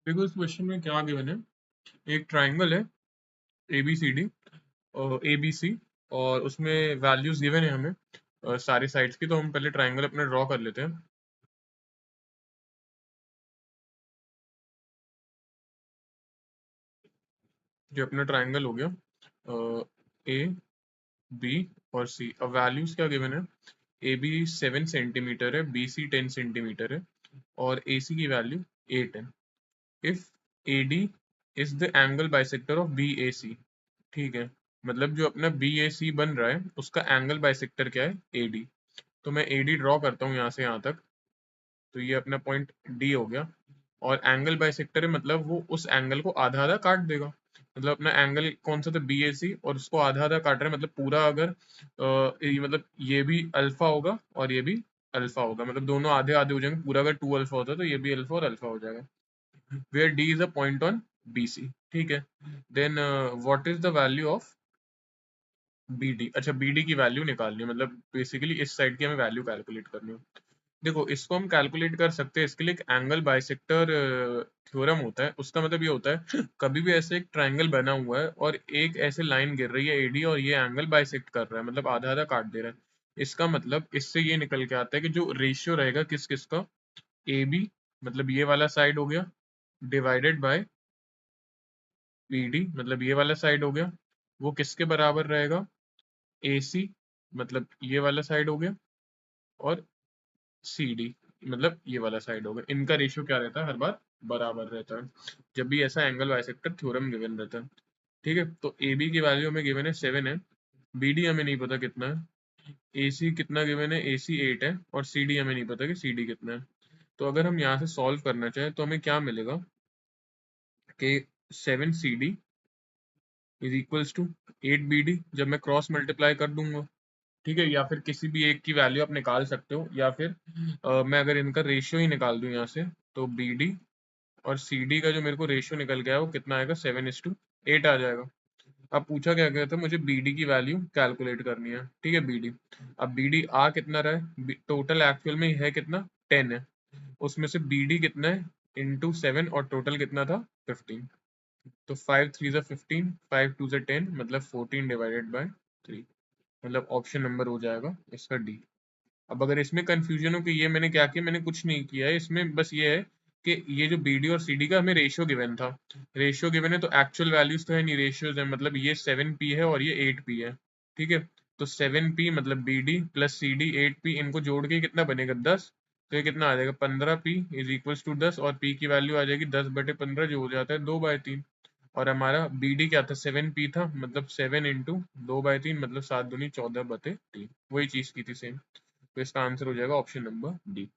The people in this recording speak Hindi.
देखो इस क्वेश्चन में क्या गिवन है। एक ट्राइंगल है ए बी सी डी और ए बी सी, और उसमें वैल्यूज गिवन है हमें सारी साइड्स की। तो हम पहले ट्राइंगल अपने ड्रॉ कर लेते हैं। जो अपना ट्राइंगल हो गया ए बी और सी। अब वैल्यूज क्या गिवन है, ए बी 7 सेंटीमीटर है, बी सी 10 सेंटीमीटर है और ए सी की वैल्यू 8 है। If A D is the angle bisector of B A C. ठीक है, मतलब जो अपना बी ए सी बन रहा है उसका एंगल बाइसेक्टर क्या है, ए डी। तो मैं ए डी ड्रॉ करता हूँ यहाँ से यहाँ तक। तो ये अपना पॉइंट डी हो गया। और एंगल बाइसेक्टर है मतलब वो उस एंगल को आधा आधा काट देगा। मतलब अपना एंगल कौन सा था, बी ए सी, और उसको आधा आधा काट रहा है। मतलब पूरा अगर ये मतलब ये भी अल्फा होगा और ये भी अल्फा होगा, मतलब दोनों आधे आधे हो जाएंगे। पूरा अगर 2 अल्फा होता है तो ये भी अल्फा और अल्फा हो जाएगा। Where D is a point on B C. ठीक है, देन the value of B D बी डी। अच्छा, बी डी की वैल्यू निकालनी है, मतलब बेसिकली इस साइड की हमें वैल्यू कैलकुलेट करनी है। देखो इसको हम कैलकुलेट कर सकते हैं। इसके लिए एक एंगल बाइसेक्टर थ्योरम होता है। उसका मतलब ये होता है कभी भी ऐसे एक ट्राइंगल बना हुआ है और एक ऐसे लाइन गिर रही है एडी, और ये एंगल बाइसेक्ट कर रहा है, मतलब आधा आधा काट दे रहा है। इसका मतलब इससे ये निकल के आता है कि जो रेशियो रहेगा किस किस का, ए बी मतलब ये वाला साइड हो गया, डिवाइडेड बाय बी डी मतलब ये वाला साइड हो गया, वो किसके बराबर रहेगा, ए सी मतलब ये वाला साइड हो गया, और सी डी मतलब ये वाला साइड होगा। इनका रेशियो क्या रहता है, हर बार बराबर रहता है जब भी ऐसा एंगल बाइसेक्टर थ्योरम गिवन रहता है। ठीक है, तो ए बी की वैल्यू हमें गिवन है 7 है, बी डी हमें नहीं पता कितना है, ए सी कितना गिवन है, ए सी 8 है, और सी डी हमें नहीं पता कि सी डी कितना है। तो अगर हम यहाँ से सॉल्व करना चाहें तो हमें क्या मिलेगा कि 7 C D is equals to 8 B D जब मैं क्रॉस मल्टीप्लाई कर दूंगा। ठीक है, या फिर किसी भी एक की वैल्यू आप निकाल सकते हो, या फिर मैं अगर इनका रेशियो ही निकाल दूं यहाँ से, तो बी डी और सी डी का जो मेरे को रेशियो निकल गया है वो कितना आएगा, 7:8 आ जाएगा। अब पूछा क्या गया था, मुझे बी डी की वैल्यू कैलकुलेट करनी है। ठीक है, बी डी, अब बी डी आ कितना रहा है, टोटल एक्चुअल में है कितना, 10 है। उसमें से बी डी कितना है, इंटू 7, और टोटल कितना था, 15। तो 5 3 ज़ा 15, 5 2 ज़ा 10, मतलब 14 डिवाइडेड बाय 3। मतलब ऑप्शन नंबर हो जाएगा इसका डी। अब अगर इसमें कंफ्यूजन हो कि ये मैंने क्या किया, मैंने कुछ नहीं किया है इसमें, बस ये है कि ये जो बी डी और सी डी का हमें रेशियो गिवन था, रेशियो गिवन है तो एक्चुअल वैल्यूज तो है नहीं, रेशियोज है। मतलब ये 7p है और ये 8p है। ठीक है, तो 7p मतलब B D plus C D 8p, इनको जोड़ के कितना बनेगा, 10। तो ये कितना आ जाएगा, 15p इज इक्वल्स टू 10, और p की वैल्यू आ जाएगी 10/15, जो हो जाता है 2/3। और हमारा बी डी क्या था, 7p था, मतलब 7 इंटू 2/3 मतलब 7 दूनी 14/3। वही चीज की थी सेम। तो इसका आंसर हो जाएगा ऑप्शन नंबर डी।